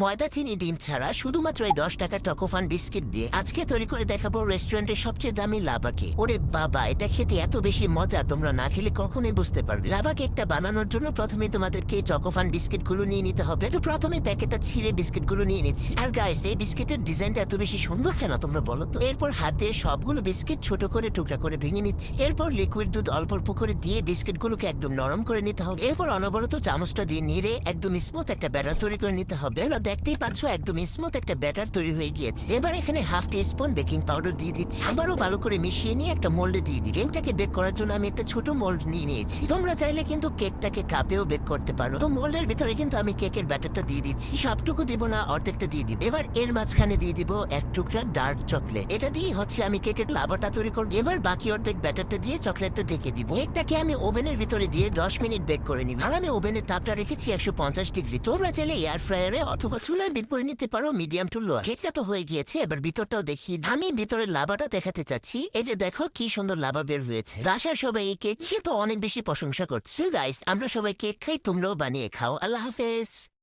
ময়দা, চিনি, ডিম ছাড়া শুধুমাত্র এই 10 টাকার টকোফান বিস্কিট দিয়ে আজকে তৈরি করে দেখাবো রেস্টুরেন্টের সবচেয়ে দামি লাভা কেক। ওরে বাবা, এটা খেতে এত বেশি মজা, তোমরা না খেলে কখনোই বুঝতে পারবে। লাভা কেকটা বানানোর জন্য প্রথমে তোমাদেরকে টকোফান বিস্কিট গুলো নিয়ে নিতে হবে। তো প্রথমে প্যাকেটটা ছিঁড়ে বিস্কিট গুলো নিয়ে নিচ্ছি। আর গাইস, এই বিস্কিটের ডিজাইনটা এত বেশি সুন্দর কেন তোমরা বলো তো? এরপর হাতে সবগুলো বিস্কিট ছোট করে টুকরা করে ভেঙে নিচ্ছি। এরপর লিকুইড দুধ অল্প অল্প করে দিয়ে বিস্কিট গুলোকে একদম নরম করে নিতে হবে। এরপর অনবরত চামচটা দিয়ে নেড়ে একদম স্মুথ একটা ব্যাটার তৈরি করে নিতে হবে। দেখতেই পাচ্ছ একদম স্মুথ একটা ব্যাটার তৈরি হয়ে গিয়েছে। এবার এখানে হাফ টি স্পুন বেকিং পাউডার দিয়ে দিচ্ছি। আবারও ভালো করে মিশিয়ে নিয়ে একটা মোল্ডে দিয়ে দিই। কেকটাকে বেক করার জন্য আমি একটা ছোট মোল্ড নিয়ে নিয়েছি। তোমরা চাইলে কিন্তু কেকটাকে কাপেও বেক করতে পারো। তো মোল্ডের ভিতরে কিন্তু আমি কেকের ব্যাটারটা দিয়ে দিচ্ছি। সবটুকু দিব না, অর্ধেকটা দিয়ে দিব। এবার এর মাঝখানে দিয়ে দিব এক টুকরা ডার্ক চকলেট। এটা দিয়ে হচ্ছে আমি কেকের লাভাটা তৈরি করব। এবার বাকি অর্ধেক ব্যাটারটা দিয়ে চকলেটটা ঢেকে দিব। কেকটাকে আমি ওভেনের ভিতরে দিয়ে 10 মিনিট বেক করে নিব। আর আমি ওভেনের তাপটা রেখেছি 150 ডিগ্রি। তোমরা চাইলে এয়ার ফ্রায়ারে অথবা চুলায় বেক করে নিতে পারো মিডিয়াম টু লো। কেকটা তো হয়ে গিয়েছে, এবার ভিতরটাও দেখি। আমি ভিতরের লাভাটা দেখাতে চাচ্ছি। এই যে দেখো কি সুন্দর লাভা বের হয়েছে। বাসার সবাই এই কেক খেয়ে তো অনেক বেশি প্রশংসা করছে। গাইস, আমরা সবাই কেক খাই, তোমরাও বানিয়ে খাও। আল্লাহ হাফেজ।